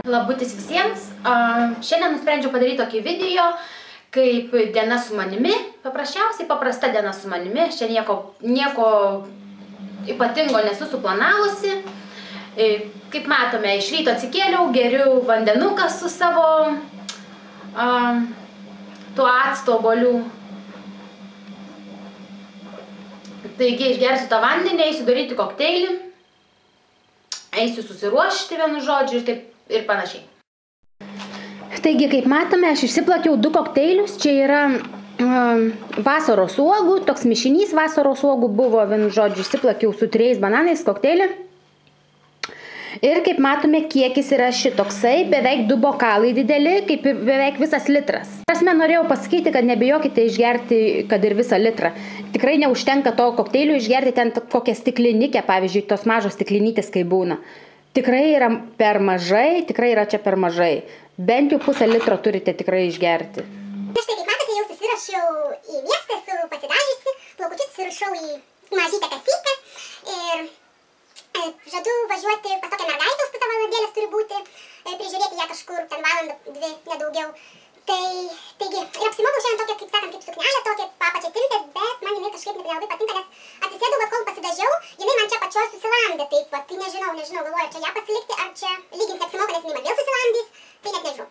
Labutis visiems. Šiandien nusprendžiau padaryti tokį video, kaip diena su manimi. Paprasčiausiai paprasta diena su manimi. Aš čia nieko ypatingo nesu suplanavusi. Kaip matome, iš ryto atsikėliau, geriu vandenuką su savo tuo acto obuolių. Taigi išgersiu tą vandenį, eisiu daryti kokteilį. Eisiu susiruošti vienu žodžiu ir panašiai. Taigi, kaip matome, aš išsiplakiau 2 kokteilius. Čia yra vasaros uogų, toks mišinys vasaros uogų buvo, vienu žodžiu, išsiplakiau su 3 bananais kokteilį. Ir kaip matome, kiekis yra šitoksai, beveik 2 bokalai dideli, kaip ir beveik visas litras. Prasme, norėjau pasakyti, kad nebijokite išgerti, kad ir visą litrą. Tikrai neužtenka to kokteilių išgerti ten kokią stiklininkę, pavyzdžiui, tos mažos stiklinytės, kai būna. Tikrai yra per mažai, tikrai yra čia per mažai. Bent jau pusę litro turite tikrai išgerti. Štai, kaip matote, jau susirašiau į miestą, esu pasidažysi, plaukučius susirašau į mažytę kasytę ir žadu važiuoti pas tokią mergaitę, už pusę valandėlės turi būti, prižiūrėti ją kažkur, ten valandą, 2, nedaugiau. Taigi, ir apsimovau šiandien tokią, kaip sakant, kaip suknelę, tokią papačią tintės, bet man jinai kažkaip nelabai patinka, nes atsisėdau, bet kol pasidažiau, jinai man čia pačioj susilandė, taip, va, tai nežinau, galvoju, ar čia ją pasilikti, ar čia lyginti apsimoka, nes jinai man vėl susilandys, tai net nežinau.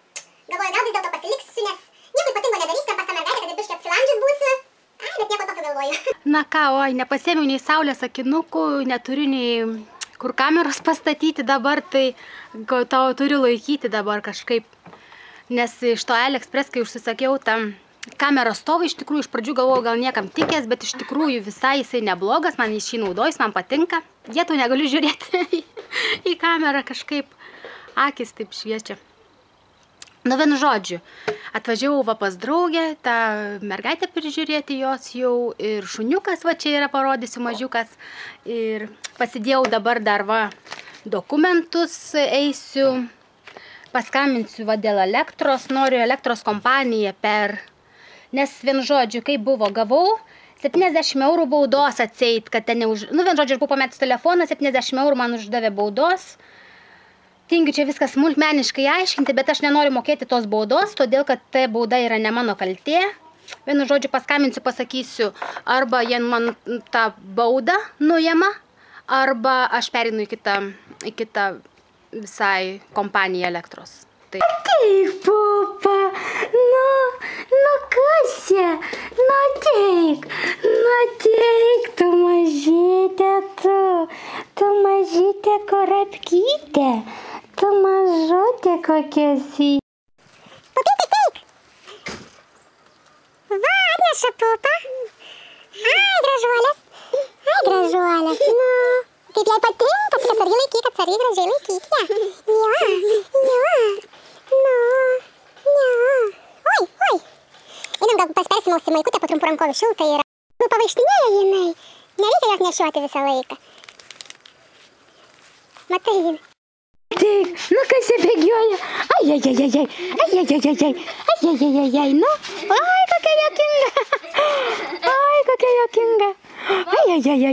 Galvoju, gal vis dėlto pasiliksiu, nes nieko ypatingo nedarysiu, ten pas tą mergaitę, kad ir biškį apsilandžius būsiu, bet nieko tokio galvoju. Na ką, oi, nepasėmiau nei saulės akinukų, neturiu nei kur kameros pastatyti dabar, tai tau turiu laikyti dabar kažkaip. Nes iš to AliExpress, kai užsisakiau tą kamerą stovą, iš tikrųjų iš pradžių galvojau, gal niekam tikės, bet iš tikrųjų visai jisai neblogas, man iš jį naudojus, man patinka. Vietų negaliu žiūrėti į kamerą kažkaip, akis taip šviečia. Nu, vienu žodžiu, atvažiavau va pas draugę, tą mergaitę prižiūrėti jos jau ir šuniukas va čia yra, parodysiu, mažiukas. Ir pasidėjau dabar dar va dokumentus, eisiu, paskambinsiu va dėl elektros, noriu elektros kompaniją nes vienu žodžiu, kaip buvo, gavau 70 eurų baudos atseit, kad ten nu, vienu žodžiu, aš buvau pametus telefoną, 70 eurų man uždavė baudos. Tingiu čia viskas smulkmeniškai aiškinti, bet aš nenoriu mokėti tos baudos, todėl kad ta bauda yra ne mano kaltė. Vienu žodžiu paskambinsiu, pasakysiu, arba jie man tą baudą nuima, arba aš perinu į kitą visai kompaniją elektros. Taip, pupa, nu kas čia, nu ateik, tu mažytė, tu mažytė kurapkytė. Tu mažutė kokia esi. Pupytė, teik. Va, atneša pupa. Ai, gražuolės. Nu, kaip jai patinka, tik atsargiai laikyk, atsargiai gražiai laikyk ją. Oi. Einam, gal paspersim ausimaikutę po trumpų rankovių, šilta yra. Nu, pavaištinėja jinai. Nereikia jos nešioti visą laiką. Matai jinai. Taip, nu kas čia bėgioja? Ai, nu, ai, kokia jokinga.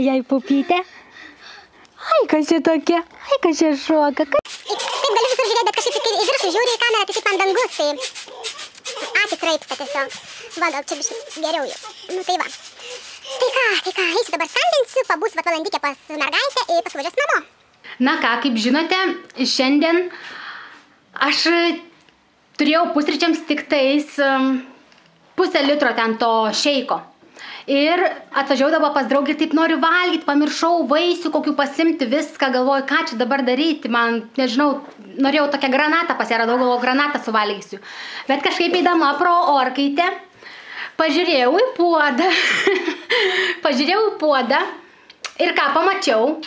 Ai, pupytė. Ai, kas čia tokia, ai, kas čia šoka. Taip galiu visur žiūrėti, bet kažkaip į viršų žiūri į kamerą, tai kaip ant dangus, tai akis raipsta tiesiog. Va, gal čia biškai geriau jau. Nu, tai va. Tai ką, eisiu dabar skambinsiu, pabūsiu valandykę pas mergaitę ir paskui važiuosiu namo. Na ką, kaip žinote, šiandien aš turėjau pusryčiams tik tais pusę litro ten to šeiko. Ir atvažiavau dabar pas draugį ir taip noriu valgyti, pamiršau vaisių, kokių pasimti viską, galvoju, ką čia dabar daryti, man, nežinau, norėjau tokią granatą pasiradau, galvoju, granatą suvalgysiu. Bet kažkaip eidama pro orkaitę, pažiūrėjau į puodą ir ką pamačiau,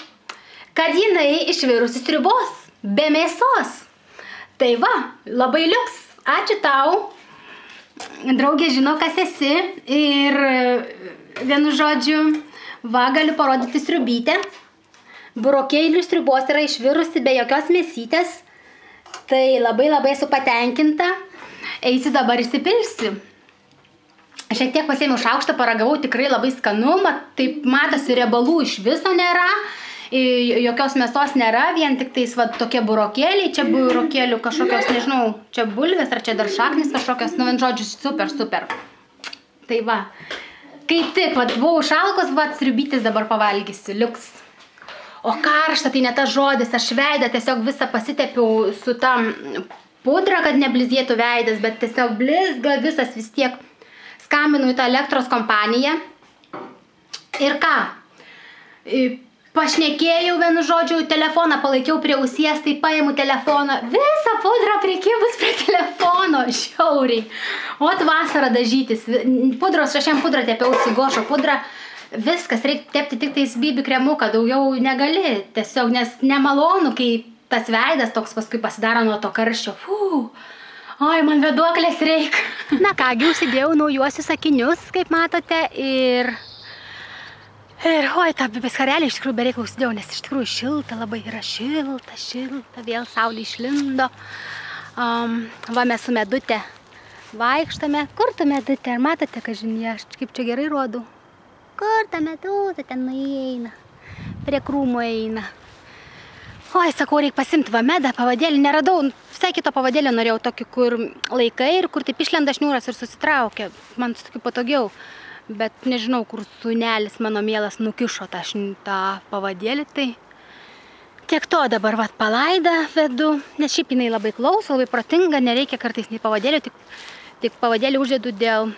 kad jinai išvirusi sriubos, be mėsos. Tai va, labai liuks, ačiū tau. Draugė žino, kas esi ir vienu žodžiu, va, galiu parodyti sriubytę. Burokėlių sriubos yra išvirusi be jokios mėsytės. Tai labai esu patenkinta. Eisiu dabar įsipilsiu. Šiek tiek pasėmiau šaukštą, paragavau, tikrai labai skanu, taip matosi, riebalų iš viso nėra. jokios mėsos nėra, vien tik tais va, tokie burokėliai, čia burokėlių kažkokios, nežinau, čia bulvės ar čia dar šaknis kažkokios, nu vien žodžiu, super. Tai va, kaip tik, va, buvau šalkos, va, sriubytis dabar pavalgysiu, liuks. O karšta, tai ne tas žodis, aš veidą tiesiog visą pasitepiau su tam pudra, kad neblizėtų veidas, bet tiesiog blizga visas vis tiek. Skambinu į tą elektros kompaniją. Ir ką? Pašnekėjau vienu žodžiu, telefoną palaikiau prie ausies, tai paimu telefoną. Visą pudrą prikibus prie telefono, šiauriai. Ot vasarą dažytis. Pudros, aš jam pudrą tepiausi, gošo pudrą. Viskas, reikia tepti tik tais BB kremuką, daugiau negali. Tiesiog, nes nemalonu, kai tas veidas toks paskui pasidaro nuo to karščio. Oi, man vėduoklės reik. Na kągi, užsidėjau naujuosius akinius, kaip matote, ir oi, tą beskarelį iš tikrųjų bereik užsidėjau, nes iš tikrųjų šilta, labai yra šilta, vėl saulė išlindo. Va, mes su Medute vaikštame. Kur ta Medute? Ar matote, kažin, aš kaip čia gerai rodau? Kur ta Medutė ten nueina? Prie krūmų eina. Oi, sakau, reikia pasimti va medą, pavadėlį. Neradau, visai kito pavadėlio norėjau tokį, kur laikai ir kur taip išlenda šniūras ir susitraukia. Man tokiu patogiau. Bet nežinau, kur sūnelis mano mielas nukišo tą pavadėlį. Tai tiek to dabar vat palaidą vedu. Nes šiaip jinai labai klauso, labai protinga, nereikia kartais nei pavadėlio, tik pavadėlį uždedu dėl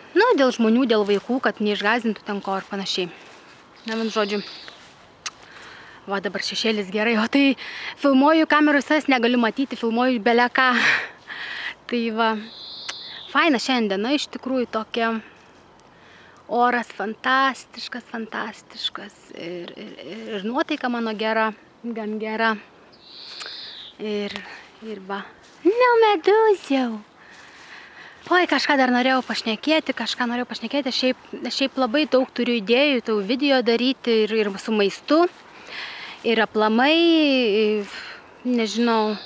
žmonių, dėl vaikų, kad neišgąsdintų ten ko ir panašiai. Na, man žodžiu, va dabar šešėlis gerai, o tai filmuoju kamerų visas, negaliu matyti, filmuoju bele ką. Tai va, faina šiandiena, iš tikrųjų tokia oras fantastiškas ir nuotaika mano gera, gan gera. Ir va, Meduziau. Oi, kažką dar norėjau pašnekėti, šiaip labai daug turiu idėjų, tų video daryti ir su maistu, ir aplamai, nežinau,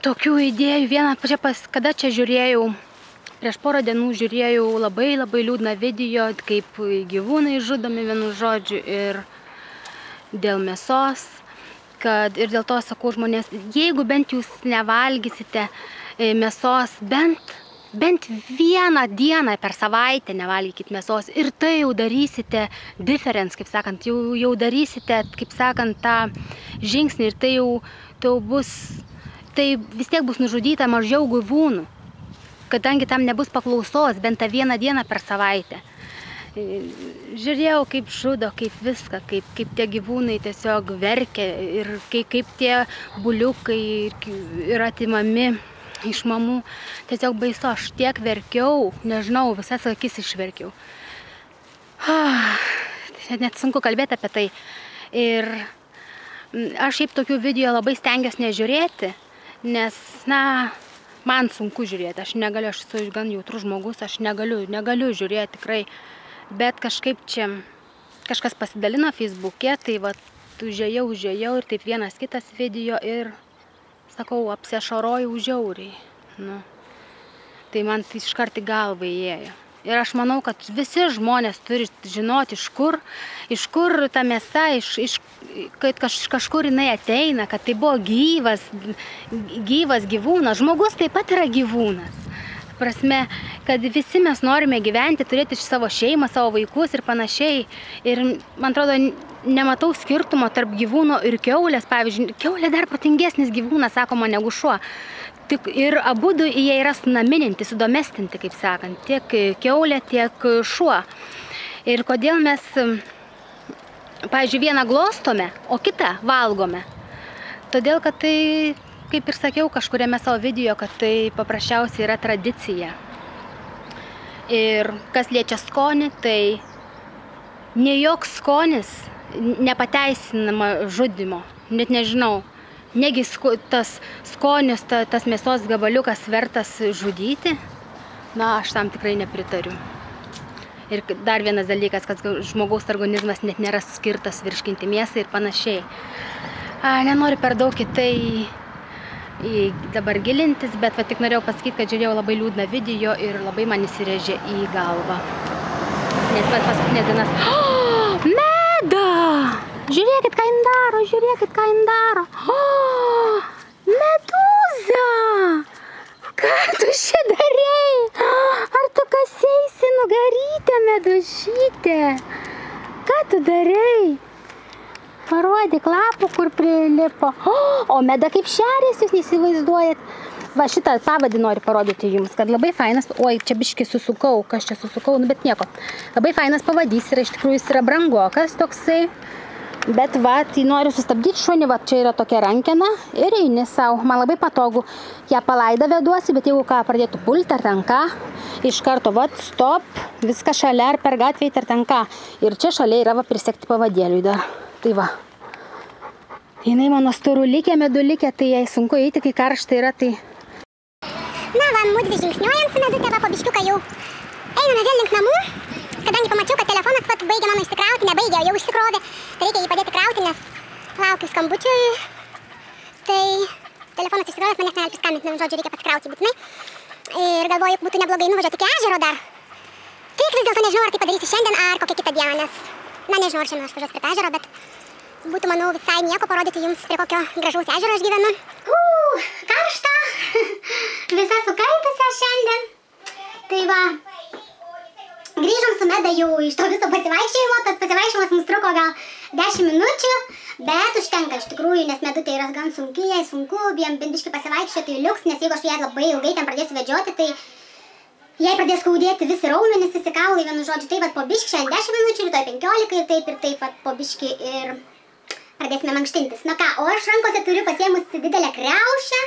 tokių idėjų. Vieną, kada čia žiūrėjau, prieš porą dienų žiūrėjau labai liūdną video, kaip gyvūnai žudomi vienu žodžiu ir dėl mėsos. Ir dėl to sakau žmonės, jeigu bent jūs nevalgysite mėsos, bent vieną dieną per savaitę nevalgykit mėsos ir tai jau darysite difference, kaip sakant, jau darysite, kaip sakant, tą žingsnį ir tai vis tiek bus nužudyta mažiau gyvūnų, kadangi tam nebus paklausos bent tą vieną dieną per savaitę. Žiūrėjau, kaip žudo, kaip viską, kaip tie gyvūnai tiesiog verkia ir kaip tie buliukai yra atimami iš mamų. Tiesiog baisu, aš tiek verkiau, nežinau, visas akis išverkiau. Net sunku kalbėti apie tai. Ir aš šiaip tokių video labai stengiuosi nežiūrėti, nes, man sunku žiūrėti. Aš negaliu, aš esu gan jautrus žmogus, aš negaliu žiūrėti tikrai. Bet kažkaip čia kažkas pasidalino Facebook'e, tai va, užėjau ir taip vienas kitas video ir, sakau, apsiašarojau žiauriai. Tai man tai iškart į galvą įėjo. Ir aš manau, kad visi žmonės turi žinoti, iš kur ta mėsa, kad kažkur jinai ateina, kad tai buvo gyvas gyvūnas. Žmogus taip pat yra gyvūnas. Prasme, kad visi mes norime gyventi, turėti savo šeimą, savo vaikus ir panašiai. Ir man atrodo, nematau skirtumo tarp gyvūno ir kiaulės. Pavyzdžiui, kiaulė dar protingesnis gyvūnas, sakoma, negu šuo. Ir abudu jie yra sunamininti, sudomestinti, kaip sakant, tiek kiaulė, tiek šuo. Ir kodėl mes, pavyzdžiui, vieną glostome, o kitą valgome. Todėl, kad tai, kaip ir sakiau kažkuriame savo video, kad tai paprasčiausiai yra tradicija. Ir kas liečia skonį, tai ne joks skonis nepateisinama žudymo. Net nežinau, negi tas skonis, tas mėsos gabaliukas vertas žudyti. Aš tam tikrai nepritariu. Ir dar vienas dalykas, kad žmogaus organizmas net nėra skirtas virškinti mėsą ir panašiai. Nenoriu per daug į tai dabar gilintis, bet tik norėjau pasakyti, kad žiūrėjau labai liūdną video ir labai man įsirėžė į galvą. Net paskutinės dienas. Meda! žiūrėkit, ką jin daro. O, medūza! Ką tu čia darei? Ar tu kasėsi nugarytę, medužytę? Ką tu darei? Parodyk lapų, kur prilipo. O meda kaip šerės, jūs neįsivaizduojat. Va, šitą pavadį noriu parodyti jums, kad labai fainas, oi, čia biškį susukau, kas čia susukau, bet nieko. Labai fainas pavadys yra, iš tikrųjų jis yra brangokas toksai, bet va, tai noriu sustabdyti šunį, va, čia yra tokia rankena ir eini savo, man labai patogu, ją palaidą veduosi, bet jeigu ką pradėtų pulti ar ten ką, iš karto, va, stop, viską šalia ar per gatvę ar ten ką, ir čia šalia yra, va, prisekti pavadėliui dar, tai va. Jinai mano storulikė, medulikė, tai jai sunku eiti, kai karšta yra, tai... Na va, mudvi žingsniuojam su medutė, va, po biškiuką jau einame vėl link namų, kadangi pamačiau, kad telefonas vat baigė mano išsikrauti, nebaigė, jau išsikrovė, tai reikia jį padėti krauti, nes laukiu skambučiui, tai telefonas išsikrovęs, manęs negali priskambinti, žodžiu, reikia pasikrauti būtinai ir galvoju, būtų neblogai nuvažiuoti iki ežero dar. Tik vis dėlto nežinau, ar tai padarysiu šiandien ar kokią kitą dieną, nes, na nežinau, ar šiandien aš važiuosiu prie ežero, bet būtų, manau, visai nieko parodyti jums, prie kokio gražaus ežero aš gyvenu. Karšta, visa sukaitusi šiandien. Tai va, grįžom su Meda jau iš to viso pasivaikščiojimo, tas pasivaikščiojimas mums truko gal 10 minučių, bet užtenka iš tikrųjų, nes Medutė yra gan sunki, jai sunku, biškai pasivaikščioti liuks, nes jeigu aš ją labai ilgai ten pradėsiu vedžioti, tai jai pradės skaudėti visi raumenys, visi kaulai, vienu žodžiu, tai va po biškį šiandien 10 minučių, rytoj 15 ir taip va po biškį ir pradėsime mankštintis. Na ką, o aš rankose turiu pasiėmusi didelę kriaušę,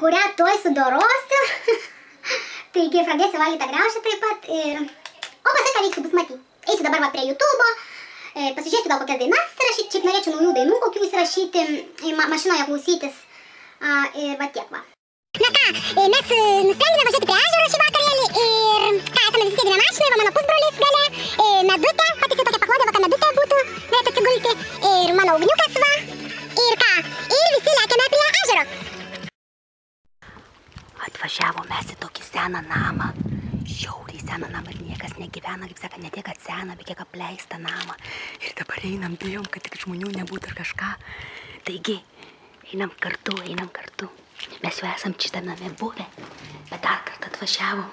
kurią tuoj sudorosiu. Taigi pradėsiu valgyti tą kriaušę taip pat ir... O paskui ką veiksiu, bus matyti. Eisiu dabar va prie YouTube'o, pasižiūrėsiu gal kokias dainas įsirašyti, šiaip norėčiau naujų dainų kokių įsirašyti, mašinoje klausytis ir va tiek va. Na ką, mes nusprendėme važiuoti prie ežero šį vakarėlį ir ką, esame visi sėdime mašinoje, va mano pusbrolis gale, Medutė, patys tokia paklodė, va ką Medutė būtų, norėtų atsigulti ir mano ugniukas va ir ką, ir visi lekiame prie ežero. Atvažiavom mes į tokį seną namą, žiauriai seną namą ir niekas negyvena, kaip saka, ne tiek kad seną, bet kiek apleistą namą. Ir dabar einam, bijom, kad tik žmonių nebūtų ar kažką. Taigi, einam kartu. Mes jau esam šitą name buvę, bet dar kartą atvažiavom,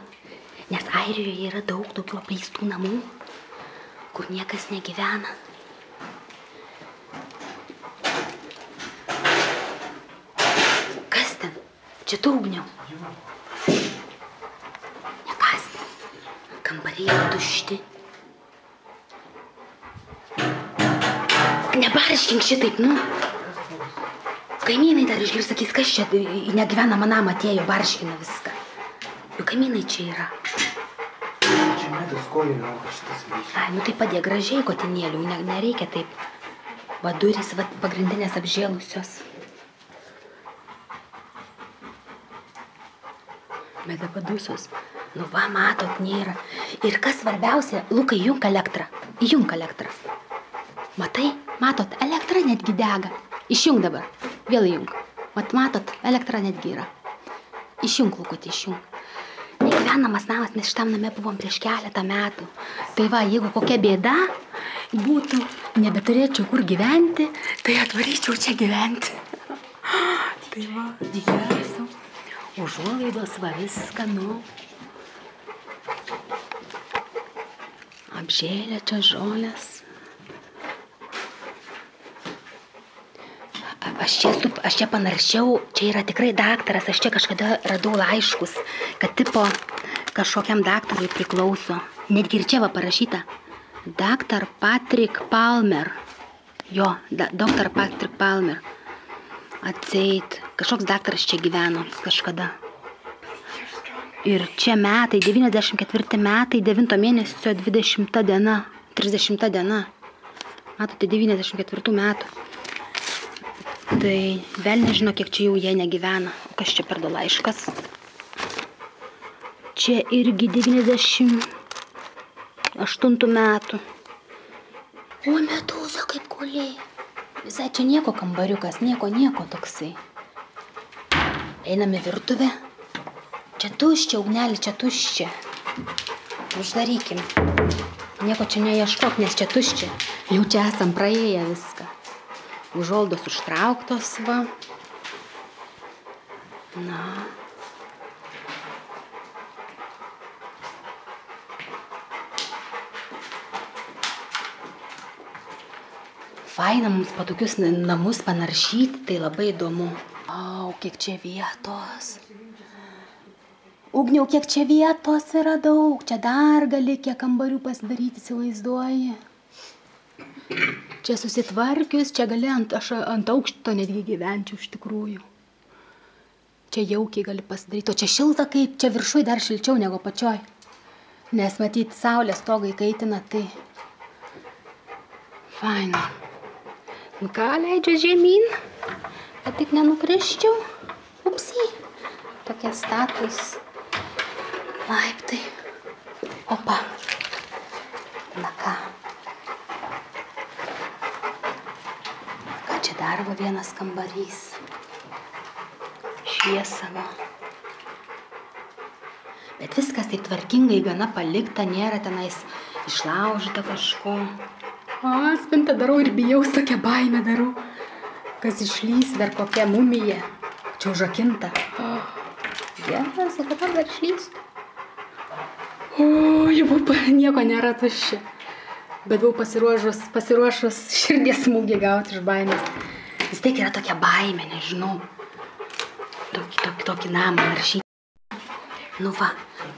nes Airijoje yra daug tokių apleistų namų, kur niekas negyvena. Kas ten? Čia tu, Ugniau? Nekas ten. Kambariai tušti. Nebarškink šitaip, nu. Kaimynai dar išgirs, sakys, kas čia į negyvenamą namą atėjo, barškina viską. Jų kaimynai čia yra. Čia Medos kojų lauka šitas vyščias. Ai, nu tai padė gražiai, kotinėlių, nereikia taip. Va durys, va pagrindinės apžėlusios. Meda padusios. Nu va, matot, nėra. Ir kas svarbiausia, Lukai, įjunk elektrą. Įjunk elektrą. Matai, matot, elektra netgi dega. Išjung dabar. Vėl įjung. Matot, elektra netgi yra. Išjung, Lukutį, išjung. Negyvenamas namas, mes šitam name buvom prieš keletą metų. Tai va, jeigu kokia bėda būtų, nebeturėčiau kur gyventi, tai atvaryčiau čia gyventi. Tai va, didžiausiu. Užuolaidos va viską, nu. Apžėlė čia žolės. Aš čia panaršiau, čia yra tikrai daktaras, aš čia kažkada radau laiškus, kad tipo kažkokiam daktarui priklauso. Netgi ir čia va parašyta. Dr. Patrick Palmer. Jo, Dr. Patrick Palmer. Atseit, kažkoks daktaras čia gyveno kažkada. Ir čia metai, 94 metai, 9 mėnesio 20 diena, 30 diena. Matote, 94 metų. Tai vėl nežino, kiek čia jau jie negyvena. O kas čia per laiškas? Čia irgi 98 metų. O, Medūza kaip guliai. Visai čia nieko kambariukas, nieko toksai. Einam į virtuvę. Čia tuščia, Ugnelė, čia tuščia. Uždarykim. Nieko čia neieškok, nes čia tuščia. Jau čia esam praėję viską. Užuolaidos užtrauktos, va. Na. Faina mums po tokius namus panaršyti, tai labai įdomu. Au, kiek čia vietos. Ugniau, kiek čia vietos yra daug. Čia dar gali kiek kambarių pasidaryti, įsivaizduoji. Čia susitvarkius, čia gali ant aukšto netgi gyvenčiau iš tikrųjų. Čia jaukiai gali pasidaryti. O čia šilta kaip, čia viršui dar šilčiau negu pačioj. Nes matyti saulės stogą įkaitina, tai faina. Nu ką, leidžiu žemyn, kad tik nenukrisčiau. Upsy. Tokie status laiptai. Opa. Na ką. Ką čia dar va vienas kambarys. Šviesavo. Bet viskas taip tvarkingai gana palikta, nėra tenais išlaužyta kažko. Spintą darau ir bijau, tokią baimę darau. Kas išlys, dar kokia mumija. Čia užrakinta. Geras, o dabar dar išlys. Jau nieko nėra tuščia. Bet buvau pasiruošus širdies smūgį gauti iš baimės. Vis tiek yra tokia baimė, nežinau. Tokį namą naršyti. Nu va,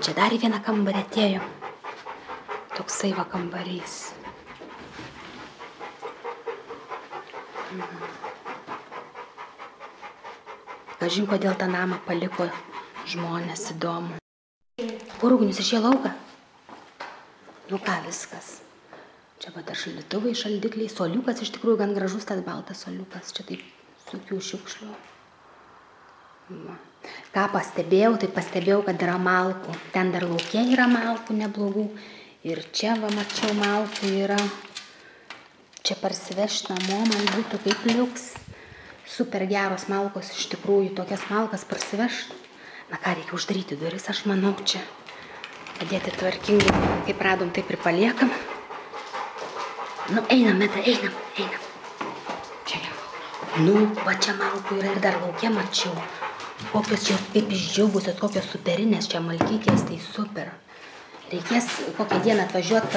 čia dar į vieną kambarį atėjo. Toksai va kambarys. Kažin, kodėl tą namą paliko žmonės, įdomu. Kur Ugnius išėjo lauką? Nu ką, viskas. Čia va dar šaldytuvai, šaldikliai, soliukas, iš tikrųjų gan gražus tas baltas soliukas. Čia taip sukių šiukšlių. Ką pastebėjau, tai pastebėjau, kad yra malkų. Ten dar lauke yra malkų neblogų. Ir čia va mačiau malkų yra. Čia parsivešt namo man būtų kaip liuks. Super geros malkos iš tikrųjų, tokias malkas parsivešt. Na ką, reikia uždaryti duris, aš manau čia. Padėti tvarkingai, kaip radom, taip ir paliekam. Nu, einam, Meta, einam. Čia jau. Nu, va čia malkų yra ir dar lauke mačiau. Kokios čia kaip išdžiaugusios, kokios superinės čia malkykės, tai super. Reikės kokią dieną atvažiuoti,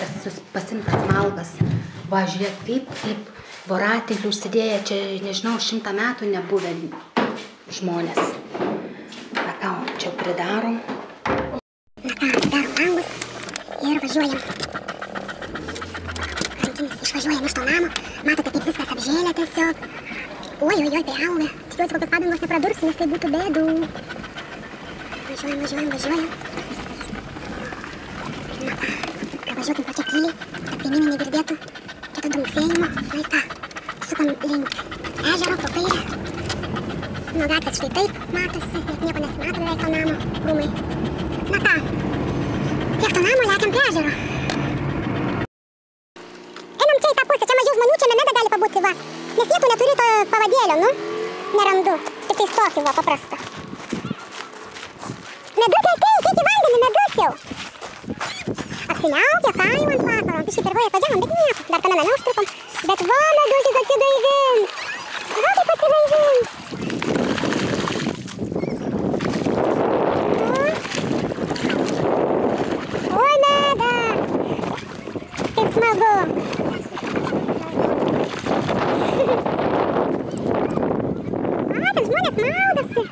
pasimtas malkas. Va, žiūrėk, kaip voratinklių užsidėję, čia, nežinau, 100 metų nebuvę žmonės. Na ką, čia pridarom. Na ką, darom langus ir važiuojam. Rankinės išvažiuojam iš to namo. Matote, kaip viskas apžėlė tiesiog. Oi, priauga. Tikiuosi, kokios padangos nepradursiu, nes tai būtų bėdų. Važiuojam. Na ką, važiuokim pačią tyliai, kad kaimynai negirdėtų. Čia to dunksėjimo. Na ir ką, sukam link ežero po kairę. Nuo gatvės štai taip matosi, net nieko nesimato beveik to namo rūmai. Na ką, tiek to namo, lekiam prie ežero. Einam čia į tą pusę, čia mažiau žmonių, čia Meda gali pabūti, va. Nes vietų neturiu to pavadėlio, nu. Nerandu, tik tai stokį, va, paprasta. Medutė, ateik į vandenį, medus jau. Apsiniaukė, ką jau ant vakaro, biškai per vėją padėjom, bet nieko, dar tame name užtrukom. Bet va, medusis atsigaivins. Va, kaip atsigaivins. Oi, Meda. Kaip smagu. A, ten žmonės maudosi.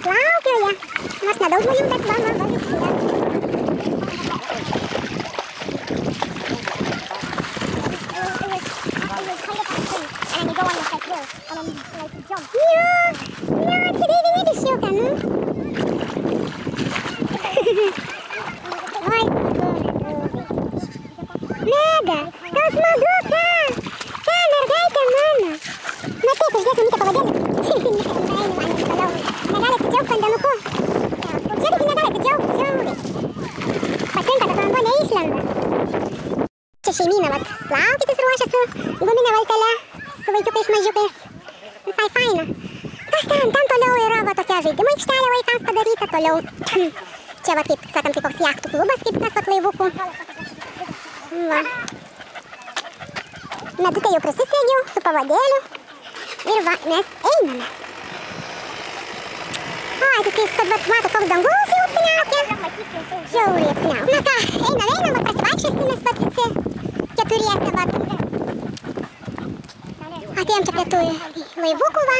Plaukioja. Nors nedaug žmonių, bet va, visi. Atsigaivini biščiuką, nu. Oi, Meda, tau smagu, ką? Ką, mergaitė mano? Na taip, uždės mamytę pavadėlį. Negali atsidžiaugt vandenuku. Žiūrėk, negali atsidžiaugt, žiauriai. Patinka, tas vanduo neišlenda. Čia šeimyna, vat, plaukytis ruošia su guminė valtele, su vaikiukais mažiukais. Visai faina. Kas ten toliau yra, va, tokia žaidimo aikštelė vaikams padaryta, toliau. Čia, va, kaip, sakant, kaip koks jachtų klubas, kaip tas, va, laivukų. Va. Medutę jau prisisegiau su pavadėliu. Ir va, mes einame. Ai, tik jis, kad mato, koks dangus jau apsiniaukė. Žiauriai apsiniaukė. Na ką, einam, va prasivaikščiosim, mes vat visi keturiese, vat. Atėjom čia prie tų laivukų, va.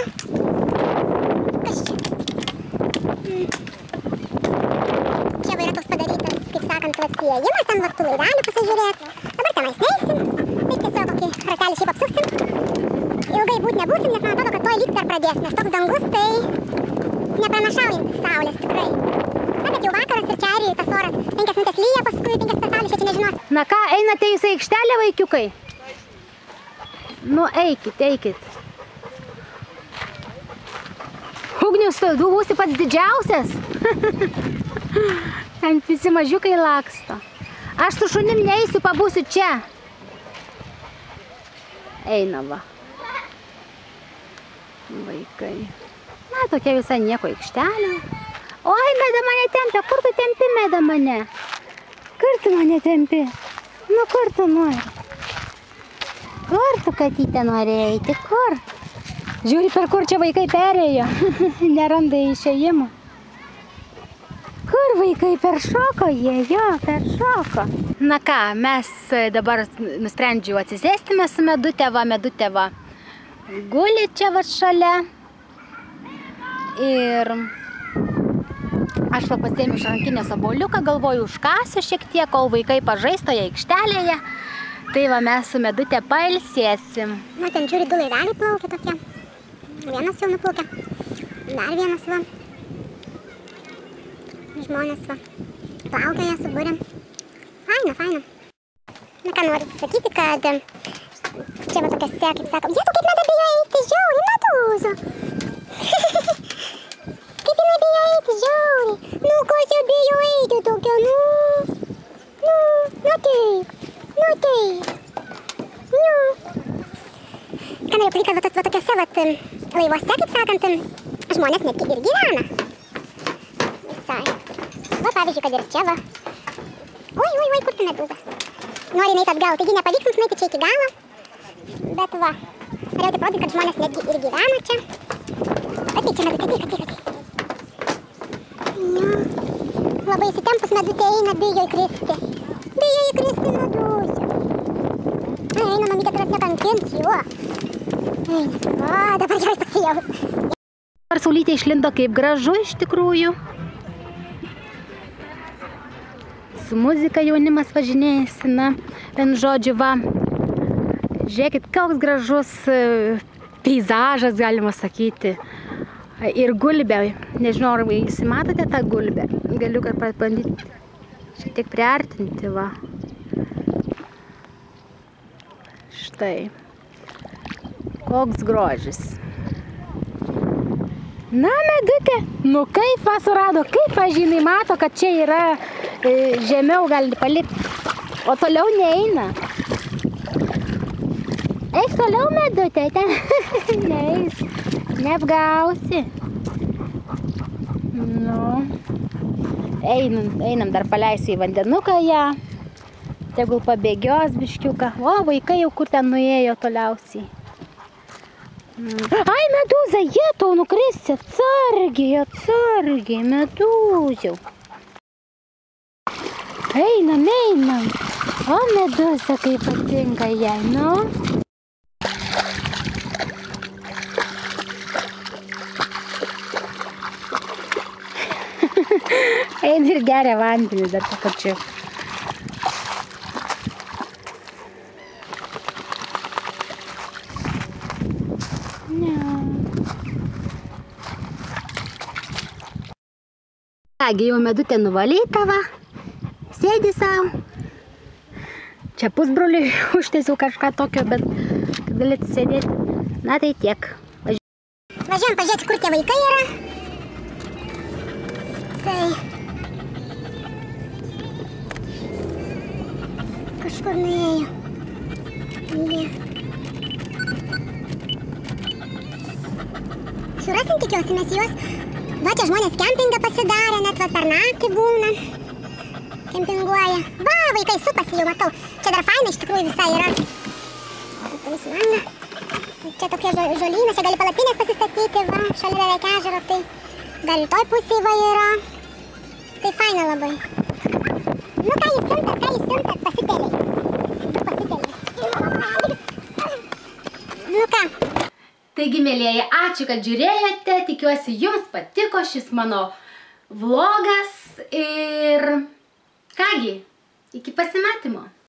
Kas čia? Čia va yra toks padarytas, kaip sakant, vat įėjimas, ten vat tų laivelių pasižiūrėt. Dabar tenais neisim, tai tiesiog kokį ratelį šiaip apsuksim. Ilgai būt nebūsim, nes man atrodo, kad toj lyg dar pradės, nes toks dangus, tai nepranašaujantis saulės tikrai. Na, bet jau vakaras ir čia ir tas oras. 5 minutės lyja, paskui 5 pasaulis, čia nežinos. Na ką, einate jūs į aikštelę, vaikiukai? Nu, eikit. Ugnius, tu būsi pats didžiausias. Ten visi mažiukai laksto. Aš su šunim neįsiu, pabūsiu čia. Eina va. Vaikai. Na, tokia visai nieko aikštelė. Oi, Meda mane tempia. Kur tu tempi, Meda mane? Kur tu mane tempi? Nu, kur tu nori? Kur tu, katytė, nori eiti? Kur? Žiūri, per kur čia vaikai perėjo. Neranda išėjimo. Kur vaikai peršoko? Jie, jo, peršoko. Na ką, mes dabar nusprendžiau atsisėsti su Medutė va. Guli čia va šalia. Ir aš va pasiėmiau iš rankinės obuoliuką, galvoju, užkasiu šiek tiek, kol vaikai pažais toje aikštelėje. Tai va mes su Medutė pailsėsim. Na, ten žiūri 2 laiveliai plaukia tokie. Vienas jau nuplaukia. Dar vienas va. Žmonės va. Plaukioja, subūrėm. Faina. Na ką noriu pasakyti, kad čia va tokiose, kaip sakom, Jėzu, kaip Meda bijo eiti, žiauri, medūzų. Kaip jinai bijo eiti, žiauri. Nu, ko čia bijo eiti tokia, nu taip. Ką noriu pasakyti, kad va tokiose laivuose, kaip sakant, žmonės netgi ir gyvena. Visai. Va, pavyzdžiui, kad ir čia va. Oi, kur tu medūza? Nori neit atgal, taigi nepavyks mums nueiti čia iki galo. Bet va, norėjau tai parodyti, kad žmonės netgi ir gyvena čia. Ateik čia, Medutė, ateik. Jo. Labai įsitempus Medutė eina, bijo įkristi. Medūzė. Eina, mamytė, tavęs nekankins, jo. Eina, va, dabar gerai pasijaus. Dabar saulytė išlindo kaip gražu iš tikrųjų. Su muzika jaunimas važinėjasi, na, vien žodžiu, va. Žiūrėkit, koks gražus peizažas, galima sakyti. Ir gulbė, nežinau, ar jūs matote tą gulbę. Galiu bandyti šiek tiek priartinti, va. Štai. Koks grožis. Na, Medutė, nu kaip va surado, kaip pažinai mato, kad čia yra žemiau gali palipti, o toliau neeina. Eik toliau, Medutė, ten neeis, neapgausi. Nu, einam dar paleisiu į vandenuką ją, tegul pabėgios biškiuką. O, vaikai jau kur ten nuėjo toliausiai. Ai, medūza, jie tau nukrisi, atsargiai, medūziau. Einam. O, medūza, kaip patinka jai, nu. Eina ir geria vandenį dar tą pačiu. Kągi, jau Medutė nuvalyta, va. Sėdi savo. Čia pusbroliui užtaisiau kažką tokio, bet kad galėtų sėdėti. Na tai tiek. Važiuojam pažiūrėti, kur tie vaikai yra. Tai kažkur nuėjo. Surasim, tikiuosi, mes juos. Va, čia žmonės kempingą pasidarė, net va per naktį būna. Kempinguoja. Va, vaikai supasi, jau matau. Čia dar faina iš tikrųjų visai yra. Padarysiu langą. čia tokie žolynas, čia gali palapinės pasistatyti, va, šalia beveik ežero, tai dar ir toj pusėj va yra. Tai faina labai. Nu ką jūs siuntat, pasitėliai. Nu ką. Taigi, mėlieji, ačiū, kad žiūrėjote, tikiuosi jums patiko šis mano vlogas ir kągi, iki pasimatymo.